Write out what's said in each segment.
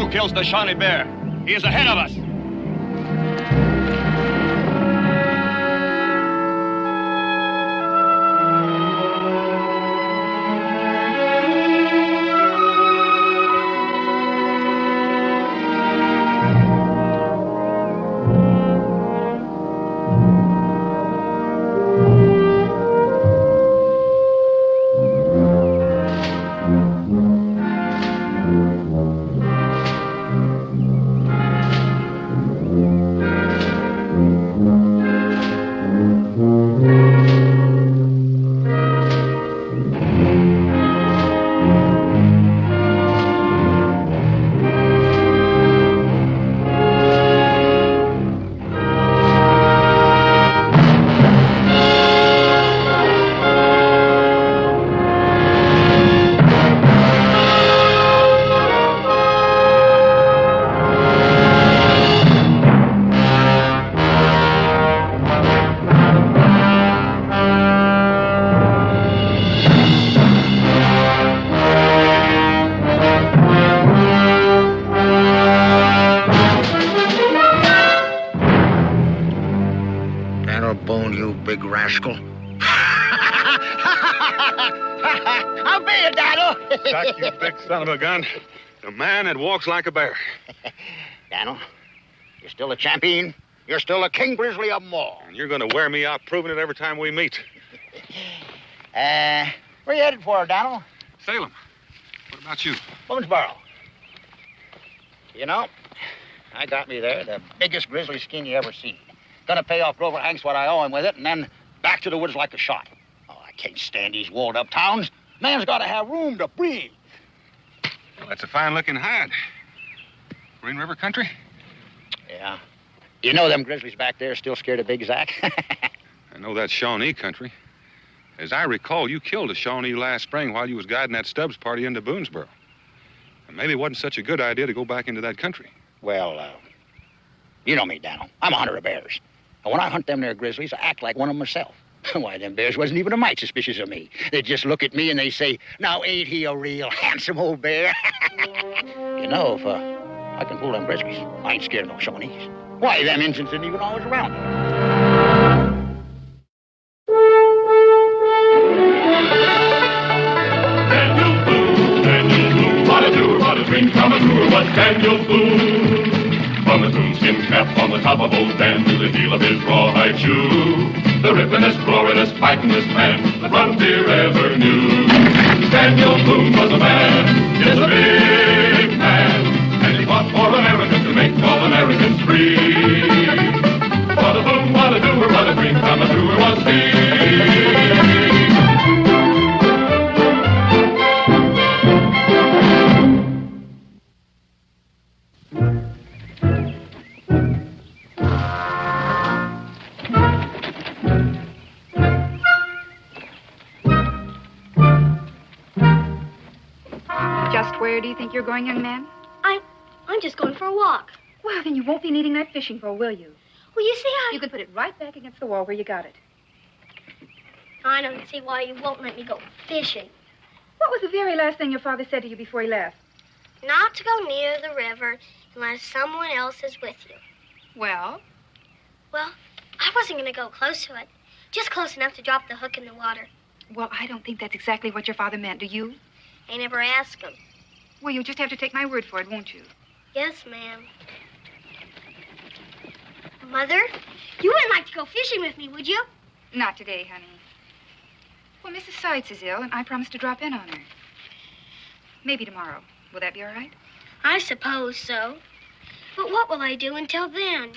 who kills the Shawnee Bear. He is ahead of us. Boone, you big rascal. I'll be it, Daniel. Doc, you big son of a gun. A man that walks like a bear. Daniel, you're still a champion. You're still a king grizzly of them all. And you're going to wear me out proving it every time we meet. Where you headed for, Daniel? Salem. What about you? Boonesboro. You know, I got me there the biggest grizzly skin you ever see. Gonna pay off Grover Hanks what I owe him with it, and then back to the woods like a shot. Oh, I can't stand these walled-up towns. Man's got to have room to breathe. Well, that's a fine-looking hide. Green River country? Yeah. You know them grizzlies back there still scared of Big Zack? I know that's Shawnee country. As I recall, you killed a Shawnee last spring while you was guiding that Stubbs party into Boonesboro. And maybe it wasn't such a good idea to go back into that country. Well, you know me, Daniel. I'm a hunter of bears. And when I hunt them there grizzlies, I act like one of them myself. Why, them bears wasn't even a mite suspicious of me. They just look at me and they say, now ain't he a real handsome old bear? You know, if I can fool them grizzlies, I ain't scared of no Shawnees. Why, them Indians didn't even always around here. Daniel Boone, what a doer, what a dream come true, was Daniel Boone. From the coonskin cap on the top of old Dan to the heel of his rawhide shoe, the rippenest, roaringest, fightingest man the frontier ever knew. Daniel Boone was a man, yes, a big man, and he fought for America to make all Americans free. What a boom, what a doer, what a dream come true was he. Where do you think you're going, young man? I'm just going for a walk. Well, then you won't be needing that fishing pole, will you? Well, you see, You can put it right back against the wall where you got it. I don't see why you won't let me go fishing. What was the very last thing your father said to you before he left? Not to go near the river unless someone else is with you. Well? Well, I wasn't going to go close to it. Just close enough to drop the hook in the water. Well, I don't think that's exactly what your father meant, do you? I never asked him. Well, you'll just have to take my word for it, won't you? Yes, ma'am. Mother, you wouldn't like to go fishing with me, would you? Not today, honey. Well, Mrs. Seitz is ill, and I promised to drop in on her. Maybe tomorrow. Will that be all right? I suppose so. But what will I do until then?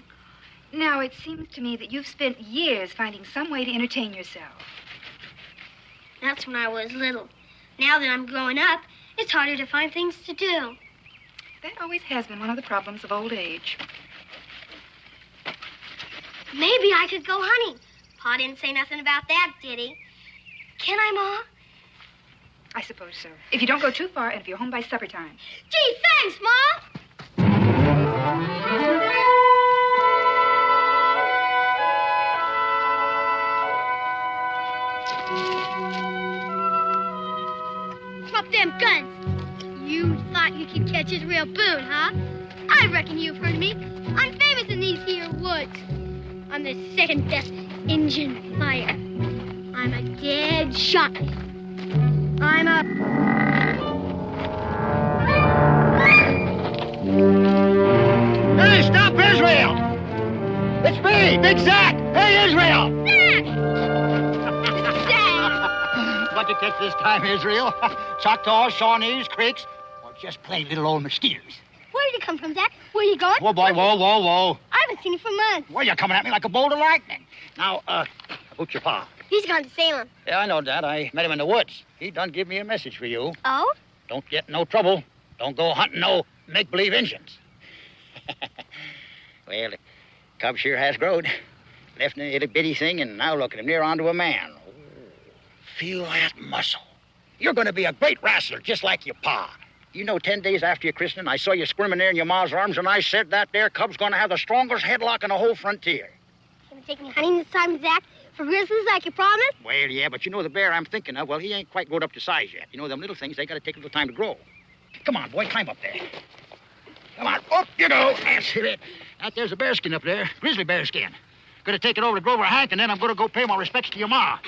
Now, it seems to me that you've spent years finding some way to entertain yourself. That's when I was little. Now that I'm growing up, it's harder to find things to do. That always has been one of the problems of old age. Maybe I could go hunting. Pa didn't say nothing about that, did he? Can I, Ma? I suppose so. If you don't go too far and if you're home by supper time. Gee, thanks, Ma! Drop them guns. You thought you could catch Israel Boone, huh? I reckon you've heard of me. I'm famous in these here woods. I'm the second best Injun fire. I'm a dead shot. I'm a... Hey, stop Israel! It's me, Big Zach! Hey, Israel! Zach! What you catch this time, Israel? Choctaws, Shawnees, Creeks, or just plain little old mosquitoes? Where did you come from, Zach? Where you going? Whoa, boy, whoa. I haven't seen you for months. Well, you're coming at me like a bolt of lightning. Now, about your pa. He's gone to Salem. Yeah, I know, Dad. I met him in the woods. He done give me a message for you. Oh? Don't get in no trouble. Don't go hunting no make-believe Injuns. Well, the cub sure has growed. Left in a little bitty thing, and now look at him near onto a man. Oh, feel that muscle. You're going to be a great wrestler, just like your pa. You know, 10 days after your christening, I saw you squirming there in your ma's arms, and I said that there cub's going to have the strongest headlock in the whole frontier. You gonna take me hunting this time, Zach? For grizzlies like you promised? Well, yeah, but you know the bear I'm thinking of, well, he ain't quite grown up to size yet. You know, them little things, they got to take a little time to grow. Come on, boy, climb up there. Come on, up you go. That's it. Out there's a bearskin up there, grizzly bearskin. Gonna take it over to Grover Hank, and then I'm gonna go pay my respects to your ma.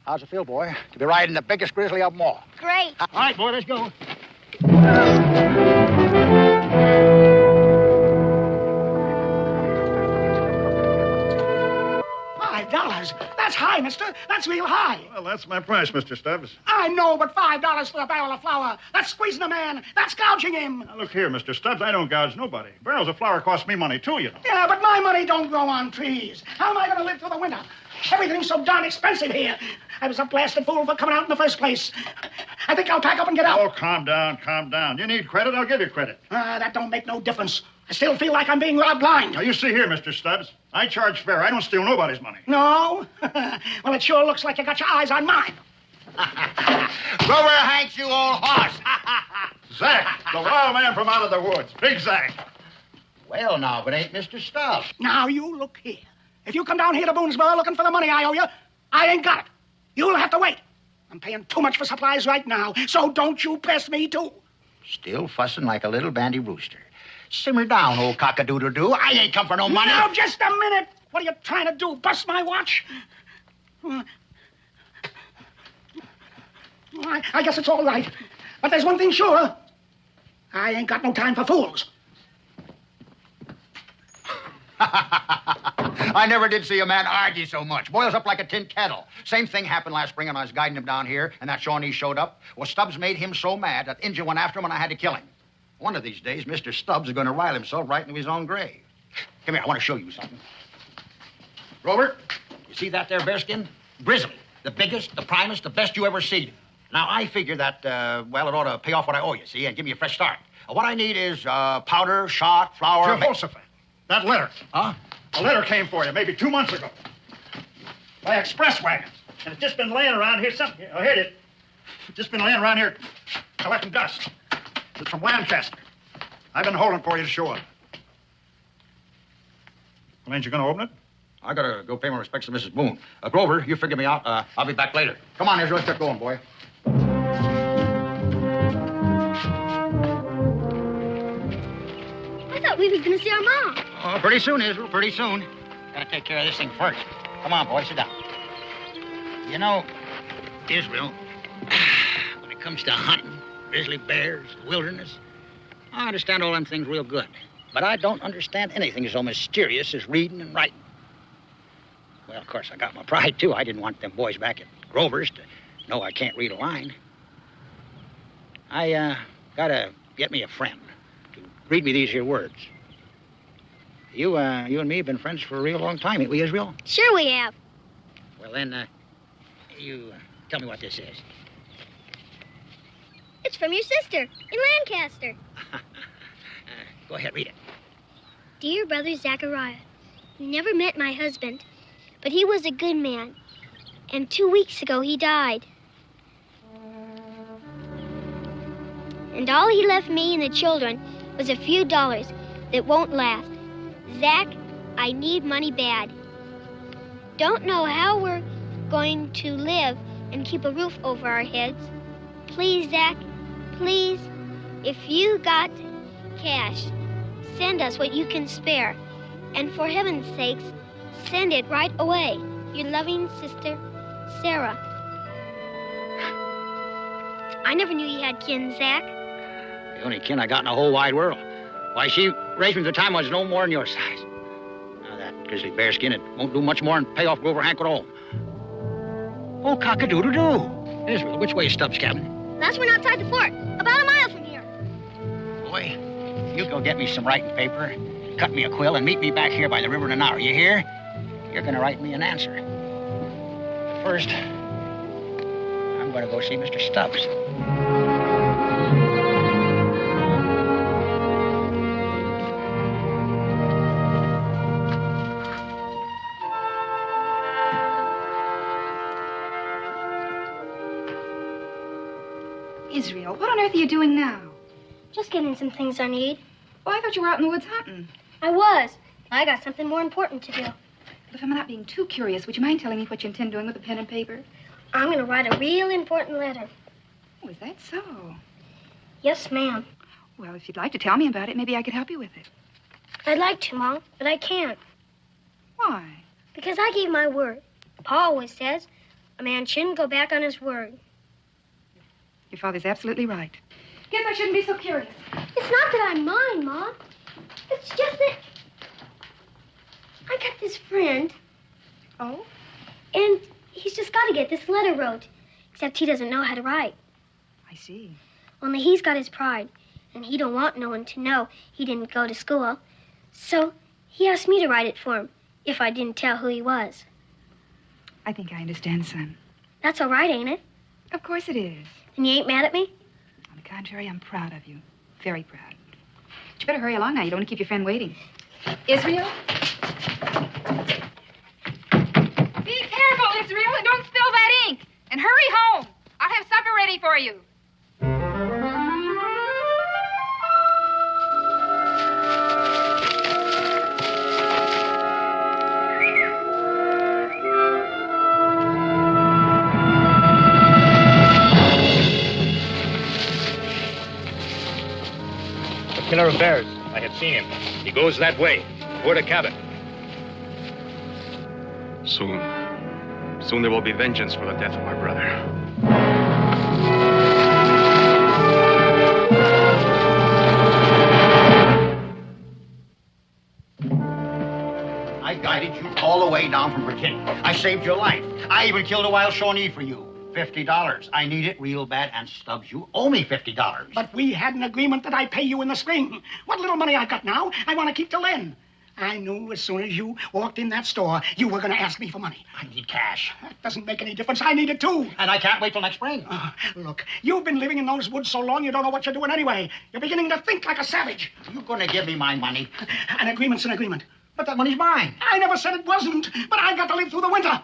How's it feel, boy, to be riding the biggest grizzly of them all? Great. All right, boy, let's go. $5? That's high, mister. That's real high. Well, that's my price, Mr. Stubbs. I know, but $5 for a barrel of flour. That's squeezing a man. That's gouging him. Now, look here, Mr. Stubbs. I don't gouge nobody. Barrels of flour cost me money, too, you know. Yeah, but my money don't grow on trees. How am I going to live through the winter? Everything's so darn expensive here. I was a blasted fool for coming out in the first place. I think I'll pack up and get out. Oh, calm down. You need credit, I'll give you credit. That don't make no difference. I still feel like I'm being robbed blind. Now, you see here, Mr. Stubbs. I charge fair. I don't steal nobody's money. No? Well, it sure looks like you got your eyes on mine. Grover Hanks, you old horse. Zach, the wild man from out of the woods. Big Zach. Well, now, if it ain't Mr. Stubbs. Now, you look here. If you come down here to Boonesboro looking for the money I owe you, I ain't got it. You'll have to wait. I'm paying too much for supplies right now, so don't you press me, too. Still fussing like a little bandy rooster. Simmer down, old cock-a-doodle-doo. I ain't come for no money. Now, just a minute. What are you trying to do, bust my watch? I guess it's all right. But there's one thing sure. I ain't got no time for fools. I never did see a man argue so much. Boils up like a tin kettle. Same thing happened last spring when I was guiding him down here, and that Shawnee showed up. Well, Stubbs made him so mad that the Injun went after him, and I had to kill him. One of these days, Mr. Stubbs is going to rile himself right into his own grave. Come here, I want to show you something. Robert, you see that there bearskin? Grizzly. The biggest, the primest, the best you ever seen. Now, I figure that, well, it ought to pay off what I owe you, see, and give me a fresh start. What I need is powder, shot, flour... Jehoshaphat, that letter. Huh? A letter came for you maybe 2 months ago. By express wagons. And it's just been laying around here. Oh, here it is. It's just been laying around here collecting dust. It's from Lancaster. I've been holding for you to show up. Well, ain't you going to open it? I got to go pay my respects to Mrs. Boone. Grover, you figure me out. I'll be back later. Come on, Ezra, let's get going, boy. I thought we was going to see our mom. Oh, pretty soon, Israel, pretty soon. Gotta take care of this thing first. Come on, boy, sit down. You know, Israel, when it comes to hunting, grizzly bears, wilderness, I understand all them things real good. But I don't understand anything so mysterious as reading and writing. Well, of course, I got my pride, too. I didn't want them boys back at Grover's to know I can't read a line. I gotta get me a friend to read me these here words. You and me have been friends for a real long time, ain't we, Israel? Sure we have. Well, then, you tell me what this is. It's from your sister in Lancaster. Go ahead, read it. Dear Brother Zachariah, you never met my husband, but he was a good man, and 2 weeks ago he died. And all he left me and the children was a few dollars that won't last. Zach, I need money bad. Don't know how we're going to live and keep a roof over our heads. Please, Zach, please, If you got cash, send us what you can spare. And for heaven's sakes, send it right away. Your loving sister, Sarah. I never knew you had kin, Zach. The only kin I got in the whole wide world. Why, she raised me at the time I was no more than your size. Now, that grizzly bearskin, it won't do much more than pay off Grover Hank at home. Oh, cock-a-doodle-doo. Israel, which way is Stubbs' cabin? Last one outside the fort, about a mile from here. Boy, you go get me some writing paper, cut me a quill, and meet me back here by the river in an hour. You hear? You're going to write me an answer. First, I'm going to go see Mr. Stubbs. Israel, what on earth are you doing now? Just getting some things I need. Oh, I thought you were out in the woods hunting. I was. I got something more important to do. But if I'm not being too curious, would you mind telling me what you intend doing with the pen and paper? I'm going to write a real important letter. Oh, is that so? Yes, ma'am. Well, if you'd like to tell me about it, maybe I could help you with it. I'd like to, Mom, but I can't. Why? Because I gave my word. Pa always says a man shouldn't go back on his word. Your father's absolutely right. Guess I shouldn't be so curious. It's not that I'm mine, Mom. It's just that I got this friend. Oh? And he's just got to get this letter wrote. Except he doesn't know how to write. I see. Only he's got his pride. And he don't want no one to know he didn't go to school. So he asked me to write it for him, if I didn't tell who he was. I think I understand, son. That's all right, ain't it? Of course it is. And you ain't mad at me? On the contrary, I'm proud of you. Very proud. But you better hurry along now. You don't want to keep your friend waiting. Israel? Be careful, Israel, and don't spill that ink. And hurry home. I'll have supper ready for you. Killer of bears. I have seen him. He goes that way, toward a cabin. Soon there will be vengeance for the death of my brother. I guided you all the way down from Virginia. I saved your life. I even killed a wild Shawnee for you. $50. I need it real bad, and Stubbs, you owe me $50. But we had an agreement that I'd pay you in the spring. What little money I got now, I want to keep till then. I knew as soon as you walked in that store, you were going to ask me for money. I need cash. That doesn't make any difference. I need it, too. And I can't wait till next spring. Look, you've been living in those woods so long you don't know what you're doing anyway. You're beginning to think like a savage. You're going to give me my money. An agreement's an agreement. But that money's mine. I never said it wasn't, but I've got to live through the winter.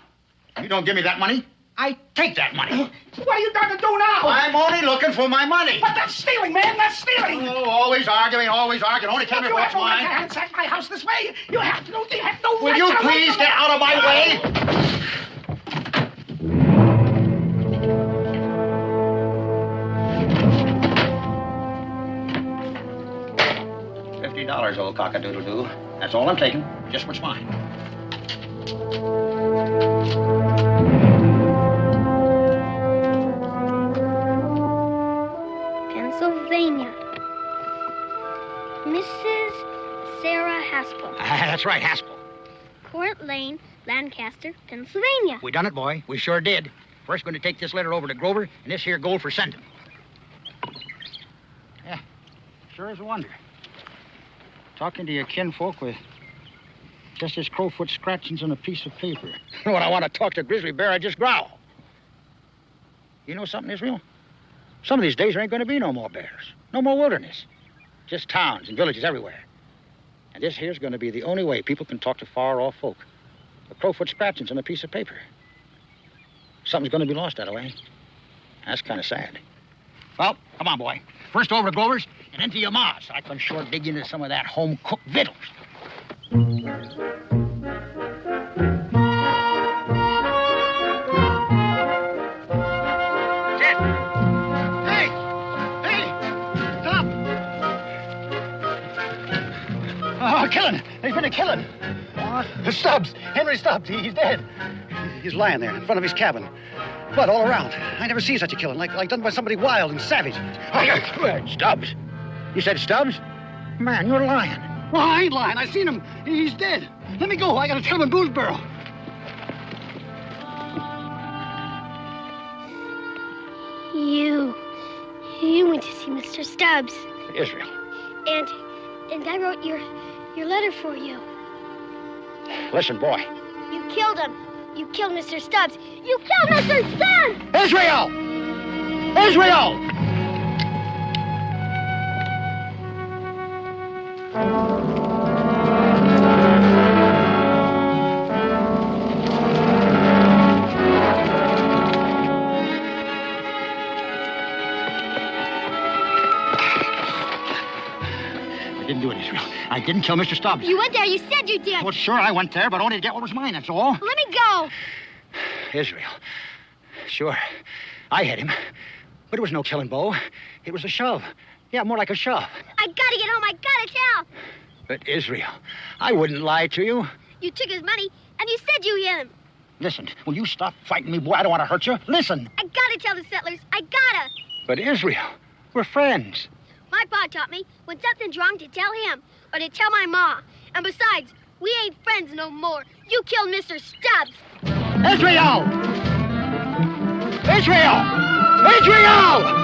You don't give me that money, I take that money. What are you going to do now? I'm only looking for my money. But that's stealing, man. That's stealing. Oh, always arguing, always arguing. Only tell me what's You mine. have to ransack my house this way. You have to know. You have no Will right you to please get out of my way? $50, old cock-a-doodle-doo. That's all I'm taking. Just what's mine. Pennsylvania. Mrs. Sarah Haspel. That's right, Haspel. Court Lane, Lancaster, Pennsylvania. We done it, boy. We sure did. First, going to take this letter over to Grover, and this here gold for sending. Yeah, sure is a wonder. Talking to your kinfolk with just his crowfoot scratchings on a piece of paper. When I want to talk to Grizzly Bear, I just growl. You know something, Israel? Some of these days there ain't going to be no more bears. No more wilderness. Just towns and villages everywhere. And this here's going to be the only way people can talk to far-off folk. The crowfoot scratchings on a piece of paper. Something's going to be lost that way. That's kind of sad. Well, come on, boy. First over to Grover's and then to your ma's. I can sure dig into some of that home-cooked victuals. Hey! Hey! Stop! killing. There's been a killing. What? Stubbs. Henry Stubbs. He's dead. He's lying there in front of his cabin. Blood all around. I never seen such a killing, like done by somebody wild and savage. Stubbs? You said Stubbs? Man, you're lying. Well, I ain't lying. I seen him. He's dead. Let me go. I gotta tell him in Boonesboro. You went to see Mr. Stubbs. Israel. And I wrote your letter for you. Listen, boy. You killed him. You killed Mr. Stubbs. You killed Mr. Stubbs! Israel! Israel! I didn't do it, Israel. I didn't kill Mr. Stubbs. You went there. You said you did. Well, sure, I went there, but only to get what was mine, that's all. Let me go. Israel. Sure, I hit him. But it was no killing, Bo. It was a shove. Yeah, more like a shove. I gotta get home. I gotta tell. But Israel, I wouldn't lie to you. You took his money, and you said you hit him. Listen, will you stop fighting me, boy? I don't want to hurt you. Listen. I gotta tell the settlers. I gotta. But Israel, we're friends. My pa taught me when something's wrong to tell him or to tell my ma. And besides, we ain't friends no more. You killed Mr. Stubbs. Israel! Israel! Israel!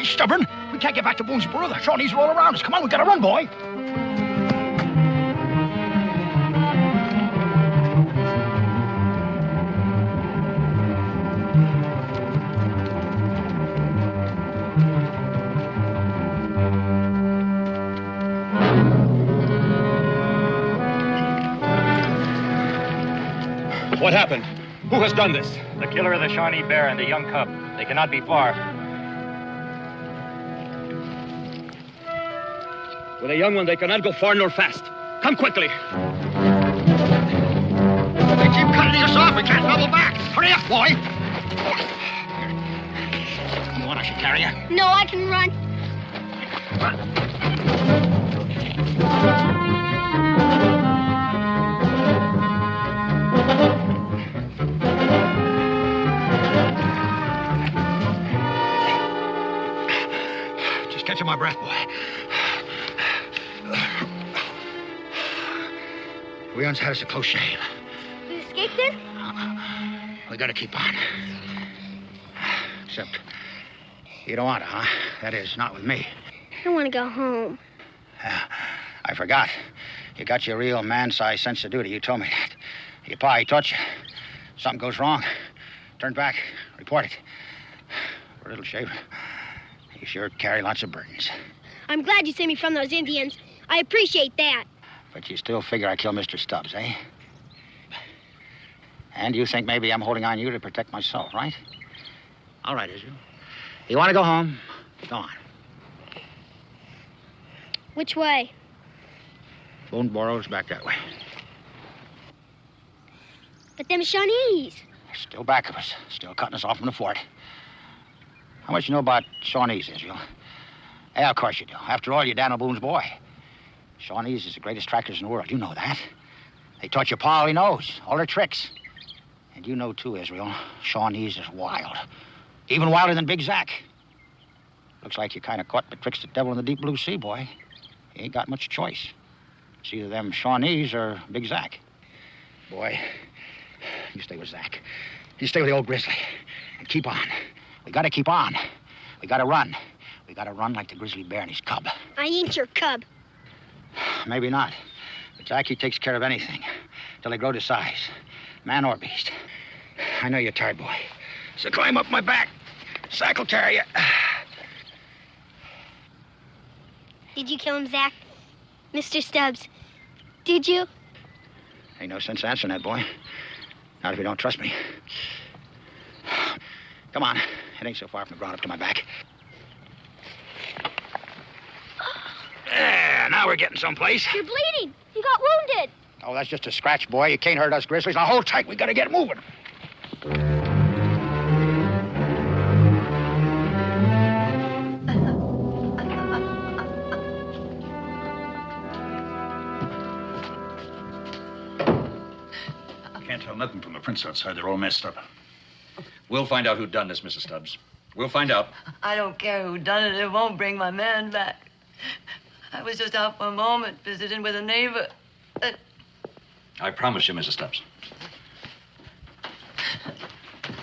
Stubborn. We can't get back to Boonesboro. The Shawnees are all around us. Come on, we gotta run, boy. What happened? Who has done this? The killer of the Shawnee bear and the young cub. They cannot be far. With a young one, they cannot go far nor fast. Come quickly. They keep cutting us off. We can't double back. Hurry up, boy. You want I should carry you? No, I can run. Just catching my breath, boy. We once had us a close shave. You escaped then? We gotta keep on. Except, you don't want to, huh? That is, not with me. I want to go home. I forgot. You got your real man-sized sense of duty. You told me that. Your pa, he taught you. Something goes wrong, turn back, report it. For a little shaver, you sure carry lots of burdens. I'm glad you saved me from those Indians. I appreciate that. But you still figure I killed Mr. Stubbs, eh? And you think maybe I'm holding on you to protect myself, right? All right, Israel. You want to go home? Go on. Which way? Boonesboro's back that way. But them Shawnees. They're still back of us. Still cutting us off from the fort. How much you know about Shawnees, Israel? Yeah, of course you do. After all, you're Daniel Boone's boy. Shawnees is the greatest trackers in the world. You know that. They taught your pa all he knows, all their tricks. And you know, too, Israel, Shawnees is wild. Even wilder than Big Zack. Looks like you kind of caught betwixt the devil and the deep blue sea, boy. You ain't got much choice. It's either them Shawnees or Big Zack. Boy, you stay with Zack. You stay with the old Grizzly. And keep on. We gotta keep on. We gotta run. We gotta run like the grizzly bear and his cub. I ain't your cub. Maybe not. But Zack, he takes care of anything. Till they grow to size. Man or beast. I know you're tired, boy. So climb up my back. Zack will carry you. Did you kill him, Zack? Mr. Stubbs, did you? Ain't no sense answering that, boy. Not if you don't trust me. Come on. It ain't so far from the ground up to my back. Now we're getting someplace. You're bleeding. You got wounded. Oh, that's just a scratch, boy. You can't hurt us grizzlies. Now hold tight. We gotta get moving. Can't tell nothing from the prints outside. They're all messed up. We'll find out who done this, Mrs. Stubbs. We'll find out. I don't care who done it. It won't bring my man back. I was just out for a moment visiting with a neighbor. I promise you, Mrs. Stubbs.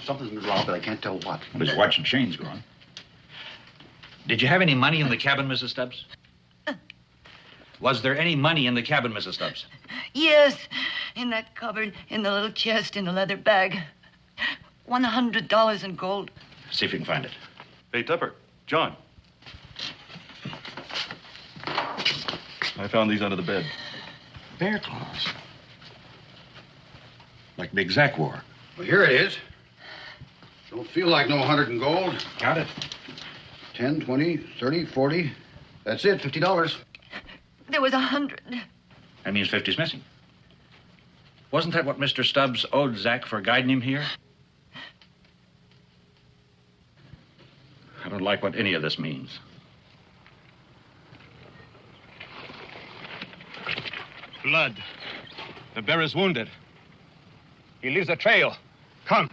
Something's wrong, but I can't tell what. Well, his watch and chain's gone. Did you have any money in the cabin, Mrs. Stubbs? Was there any money in the cabin, Mrs. Stubbs? Yes, in that cupboard, in the little chest, in the leather bag. $100 in gold. See if you can find it. Hey, Tupper. John. I found these under the bed. Bear claws. Like Big Zack wore. Well, here it is. Don't feel like no 100 in gold. Got it. 10, 20, 30, 40. That's it, $50. There was 100. That means 50's missing. Wasn't that what Mr. Stubbs owed Zack for guiding him here? I don't like what any of this means. Blood. The bear is wounded. He leaves a trail. Come.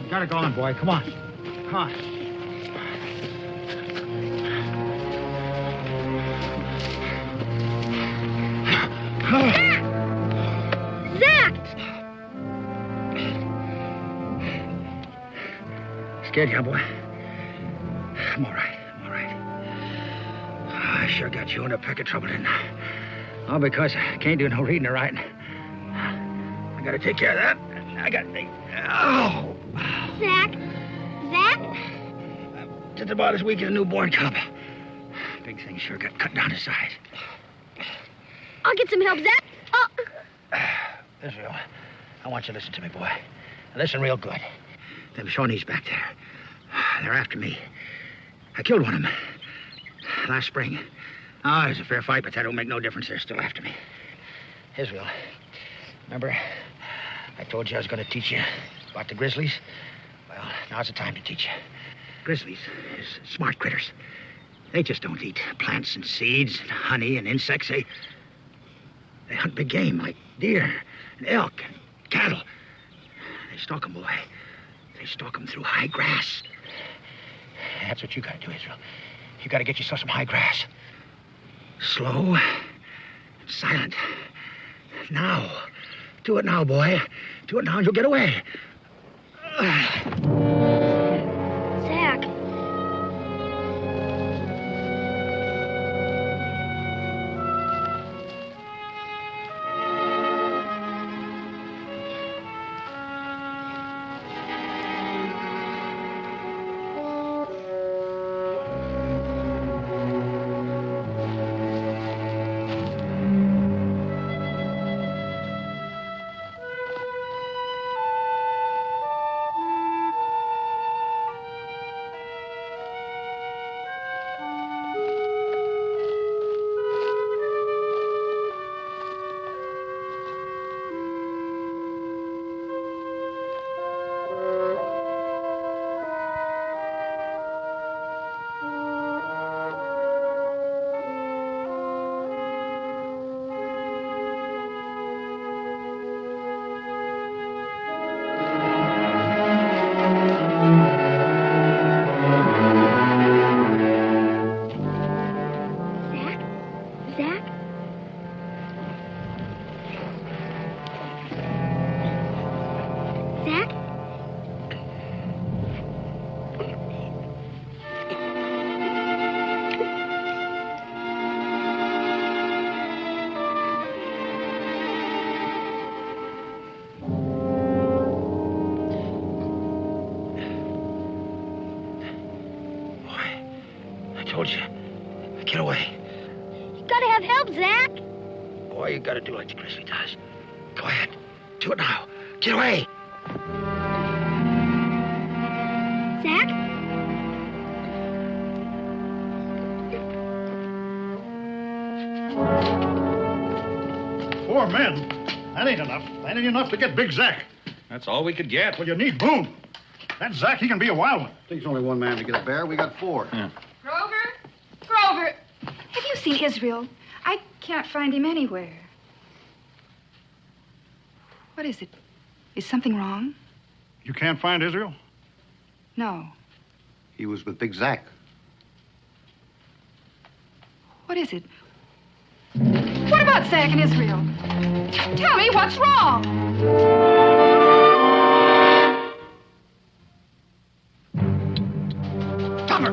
You gotta go on, boy. Come on. Come on. Zack! Scared you, boy? I'm all right. I'm all right. I sure got you in a peck of trouble, didn't I? All because I can't do no reading or writing. I gotta take care of that. I got to... Oh! Zack? Zack? Just about as weak as a newborn cub. Big thing sure got cut down to size. I'll get some help, Zack. Oh. Israel, I want you to listen to me, boy. Listen real good. Them Shawnees back there. They're after me. I killed one of them last spring. Oh, it was a fair fight, but that don't make no difference. They're still after me. Israel, remember I told you I was going to teach you about the grizzlies? Well, now's the time to teach you. Grizzlies is smart critters. They just don't eat plants and seeds and honey and insects. They hunt big game like deer and elk and cattle. They stalk them, boy. They stalk them through high grass. That's what you got to do, Israel. You got to get yourself some high grass. Slow and silent. Now. Do it now, boy. Do it now and you'll get away. Zack. told you. Get away. You gotta have help, Zach. Boy, you gotta do like the Grizzly does. Go ahead. Do it now. Get away. Zach? Four men? That ain't enough. That ain't enough to get Big Zach. That's all we could get. Well, you need Boone. That Zach, he can be a wild one. Takes only one man to get a bear. We got four. Yeah. Grover, have you seen Israel? I can't find him anywhere. What is it? Is something wrong? You can't find Israel? No. He was with Big Zach. What is it? What about Zach and Israel? Tell me what's wrong. Tupper,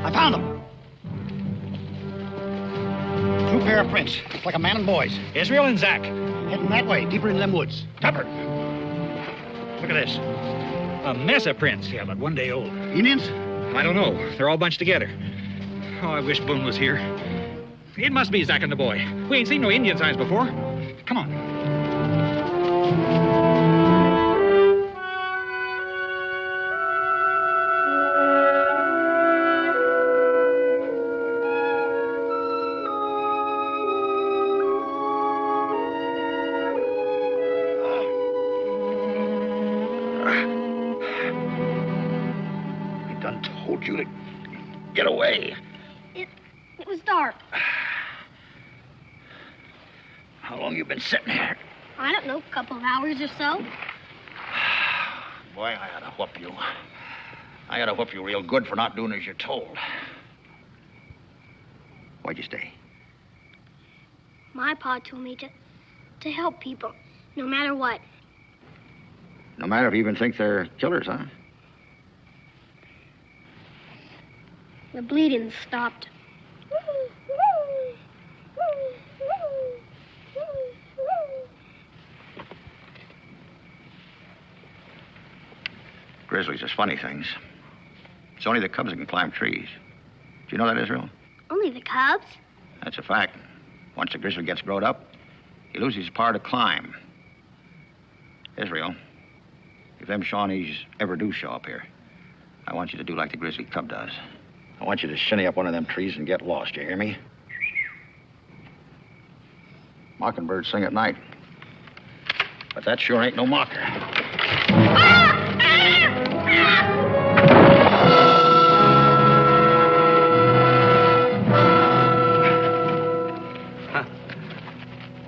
I found them. Two pair of prints, like a man and boys. Israel and Zach. Heading that way, deeper into them woods. Tupper. Look at this. A mess of prints. Yeah, but one day old. Indians? I don't know. They're all bunched together. Oh, I wish Boone was here. It must be Zach and the boy. We ain't seen no Indian signs before. Come on. I done told you to get away. It was dark. How long you been sitting here? I don't know, a couple of hours or so. Boy, I ought to whoop you. I ought to whoop you real good for not doing as you're told. Why'd you stay? My pa told me to help people, no matter what. No matter if you even think they're killers, huh? The bleeding stopped. Grizzlies is funny things. It's only the cubs that can climb trees. Do you know that, Israel? Only the cubs? That's a fact. Once the grizzly gets growed up, he loses his power to climb. Israel, if them Shawnees ever do show up here, I want you to do like the grizzly cub does. I want you to shinny up one of them trees and get lost, you hear me? Mockingbirds sing at night. But that sure ain't no mocker.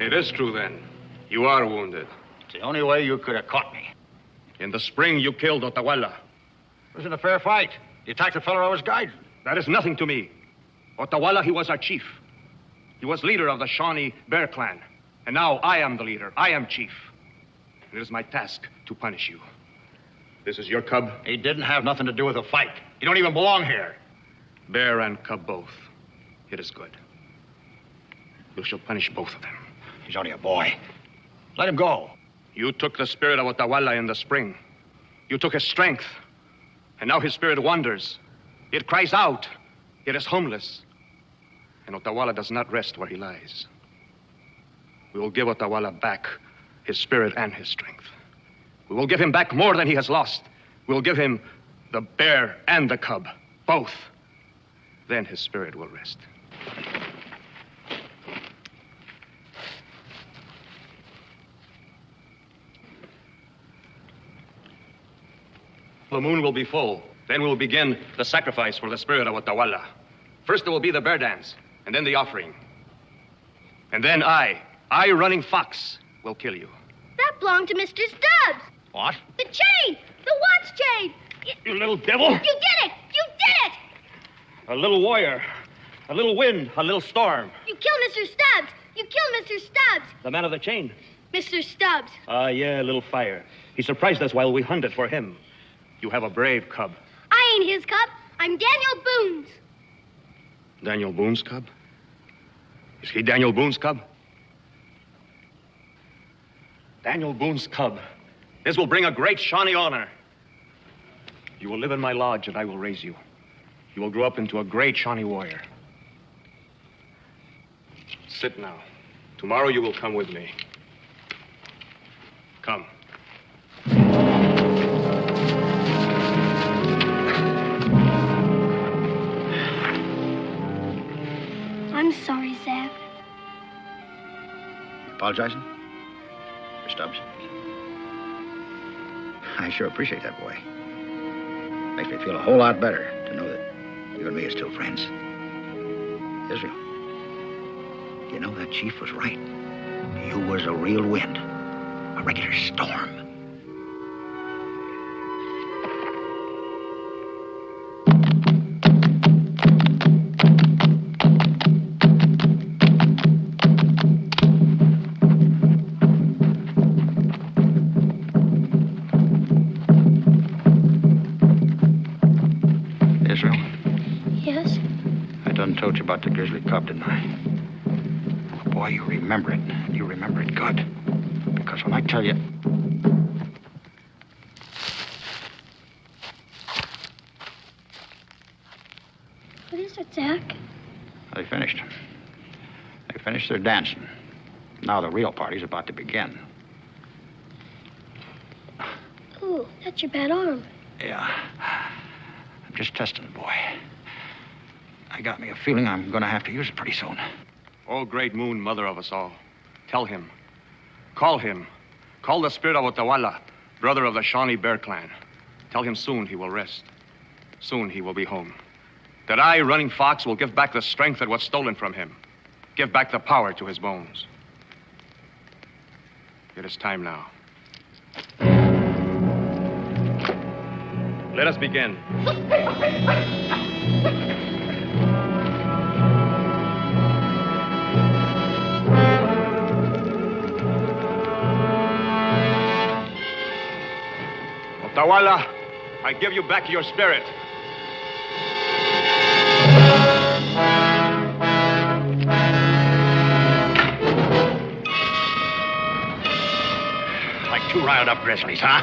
It is true, then. You are wounded. It's the only way you could have caught me. In the spring, you killed Otawala. It wasn't a fair fight. You attacked the fellow I was guiding. That is nothing to me. Otawala, he was our chief. He was leader of the Shawnee Bear Clan. And now I am the leader. I am chief. It is my task to punish you. This is your cub? He didn't have nothing to do with the fight. You don't even belong here. Bear and cub both. It is good. We shall punish both of them. He's only a boy. Let him go. You took the spirit of Otawala in the spring. You took his strength. And now his spirit wanders. It cries out. It is homeless. And Otawala does not rest where he lies. We will give Otawala back his spirit and his strength. We will give him back more than he has lost. We will give him the bear and the cub, both. Then his spirit will rest. The moon will be full. Then we will begin the sacrifice for the spirit of Otawala. First there will be the bear dance, and then the offering. And then I, Running Fox, will kill you. That belonged to Mr. Stubbs. What? The chain! The watch chain! You little devil! You did it! You did it! A little warrior, a little wind, a little storm. You killed Mr. Stubbs! You killed Mr. Stubbs! The man of the chain. Mr. Stubbs. Ah, yeah, a little fire. He surprised us while we hunted for him. You have a brave cub. I ain't his cub. I'm Daniel Boone's. Daniel Boone's cub? Is he Daniel Boone's cub? Daniel Boone's cub. This will bring a great Shawnee honor. You will live in my lodge, and I will raise you. You will grow up into a great Shawnee warrior. Sit now. Tomorrow you will come with me. Come. I'm sorry, Zach. Apologizing? For Stubbs? I sure appreciate that, boy. Makes me feel a whole lot better to know that you and me are still friends. Israel, you know that chief was right. You was a real wind. A regular storm. Israel? Yes? I done told you about the Grizzly cub, didn't I? Boy, you remember it. You remember it good. Because when I tell you... What is it, Zach? They finished. They finished their dancing. Now the real party's about to begin. Ooh, that's your bad arm. Yeah. I'm just testing, boy. I got me a feeling I'm gonna have to use it pretty soon. Oh, great moon, mother of us all. Tell him. Call him. Call the spirit of Otawala, brother of the Shawnee Bear Clan. Tell him soon he will rest. Soon he will be home. That I, Running Fox, will give back the strength that was stolen from him. Give back the power to his bones. It is time now. Let us begin. Otawala, I give you back your spirit. Like two riled up grizzlies, huh?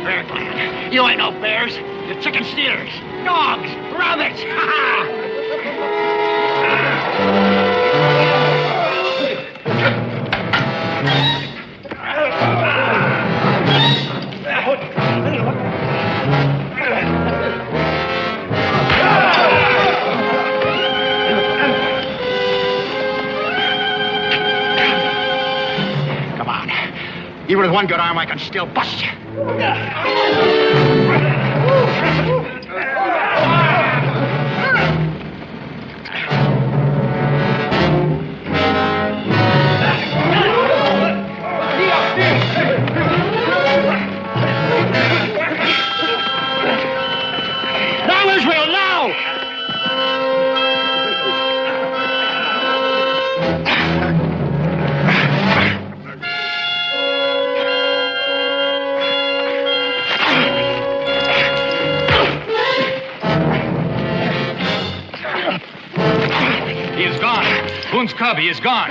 Bear Clan. You ain't no bears. You're chicken steers. Dogs. Rabbits. Come on. Even with one good arm, I can still bust you. Now, Israel, now! He is gone. Boone's cub, he is gone.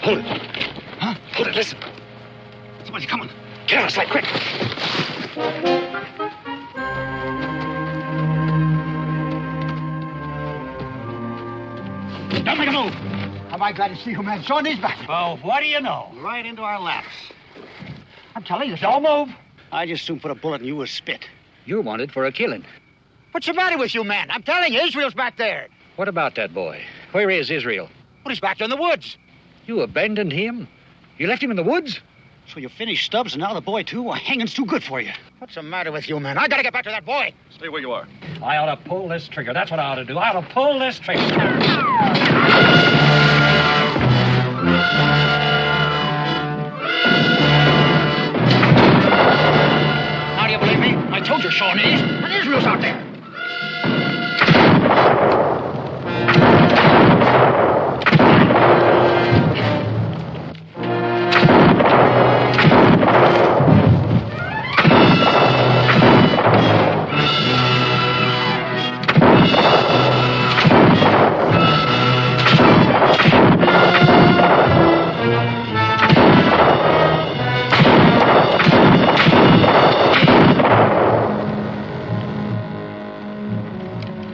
Hold it. Huh? Hold it, listen. Somebody's coming. Get out of sight, quick. Don't make a move. Am I glad to see you, man. Shawnee's back. Oh, what do you know? Right into our laps. I'm telling you, Don't move. I just soon put a bullet in you with spit. You're wanted for a killing. What's the matter with you, man? I'm telling you, Israel's back there. What about that boy? Where is Israel? Well, he's back there in the woods. You abandoned him? You left him in the woods? So you finished Stubbs, and now the boy, too? Well, hanging's too good for you. What's the matter with you, man? I gotta get back to that boy. Stay where you are. I ought to pull this trigger. That's what I ought to do. I ought to pull this trigger. Now do you believe me? I told you, Shawnee's. And Israel's out there.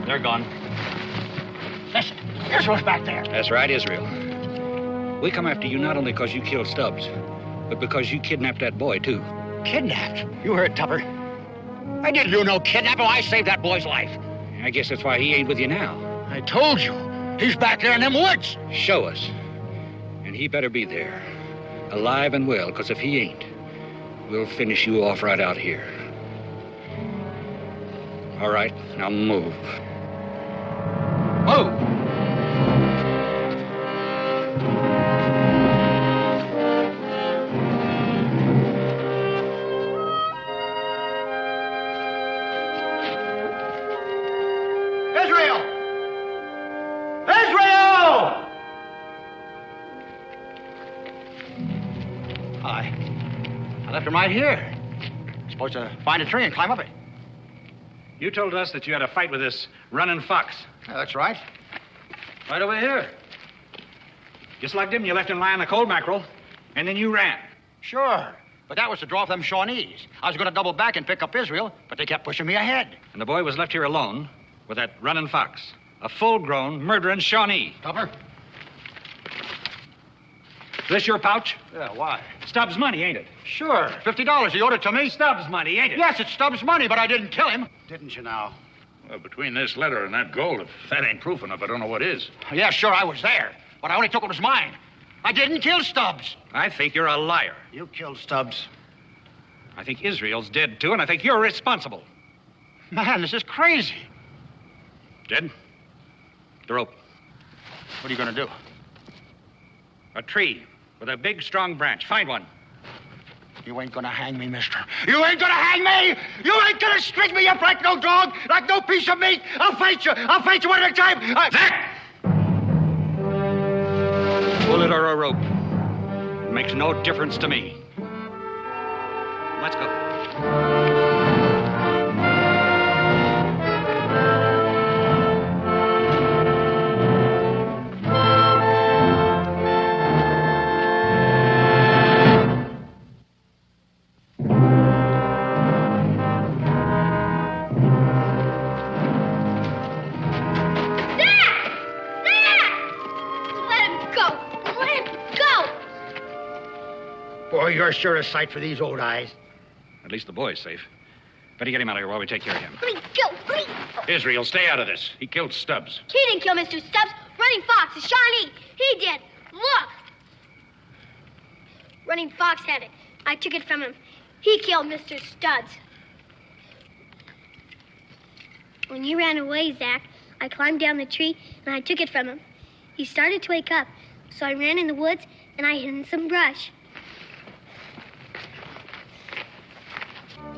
They're gone. Listen, Israel's back there. That's right, Israel. We come after you not only because you killed Stubbs, but because you kidnapped that boy, too. Kidnapped? You heard Tupper. I didn't do no kidnapping. I saved that boy's life. I guess that's why he ain't with you now. I told you. He's back there in them woods. Show us. And he better be there. Alive and well, because if he ain't, we'll finish you off right out here. All right, now move. Move! Israel! Israel! I left him right here. Supposed to find a tree and climb up it. You told us that you had a fight with this running fox. Yeah, that's right. Right over here. Just like him, you left him lying on the cold mackerel, and then you ran. Sure. But that was to draw off them Shawnees. I was going to double back and pick up Israel, but they kept pushing me ahead. And the boy was left here alone with that running fox. A full-grown, murdering Shawnee. Tupper? Is this your pouch? Yeah, why? Stubbs' money, ain't it? Sure. $50 he owed it to me. Stubbs' money, ain't it? Yes, it's Stubbs' money, but I didn't kill him. Didn't you now? Well, between this letter and that gold, if that ain't proof enough, I don't know what is. Yeah, sure, I was there. But I only took what was mine. I didn't kill Stubbs. I think you're a liar. You killed Stubbs. I think Israel's dead, too, and I think you're responsible. Man, this is crazy. Dead? The rope. What are you going to do? A tree with a big, strong branch. Find one. You ain't gonna hang me, mister. You ain't gonna hang me! You ain't gonna string me up like no dog, like no piece of meat! I'll fight you! I'll fight you one at a time! Zach! Bullet or a rope. It makes no difference to me. Let's go. Boy, you're sure a sight for these old eyes. At least the boy's safe. Better get him out of here while we take care of him. Let me go, please. Israel, stay out of this. He killed Stubbs. He didn't kill Mr. Stubbs. Running Fox, it's Shawnee. He did. Look. Running Fox had it. I took it from him. He killed Mr. Stubbs. When you ran away, Zach, I climbed down the tree and I took it from him. He started to wake up, so I ran in the woods and I hid in some brush.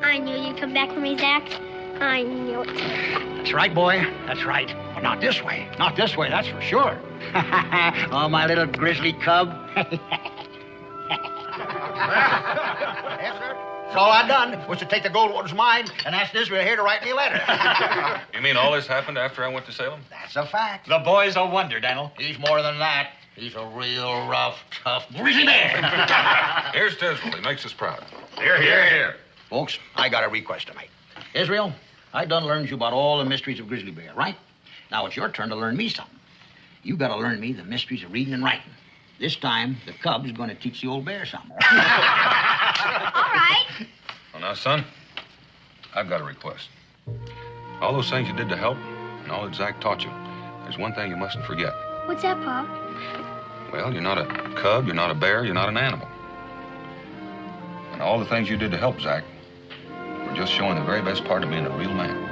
I knew you'd come back for me, Zach. I knew it. That's right, boy. That's right. Well, not this way. Not this way, that's for sure. Oh, my little grizzly cub. Yes, sir. That's all I done was to take the gold what was mine and ask Israel here to write me a letter. You mean all this happened after I went to Salem? That's a fact. The boy's a wonder, Daniel. He's more than that. He's a real rough, tough grizzly man. Here's to Israel. He makes us proud. Here, here, here. Folks, I got a request to make. Israel, I done learned you about all the mysteries of grizzly bear, right? Now it's your turn to learn me something. You gotta learn me the mysteries of reading and writing. This time, the cub's gonna teach the old bear something. All right. Well, now, son, I've got a request. All those things you did to help and all that Zach taught you, there's one thing you mustn't forget. What's that, Pa? Well, you're not a cub, you're not a bear, you're not an animal. And all the things you did to help Zach were just showing the very best part of being a real man.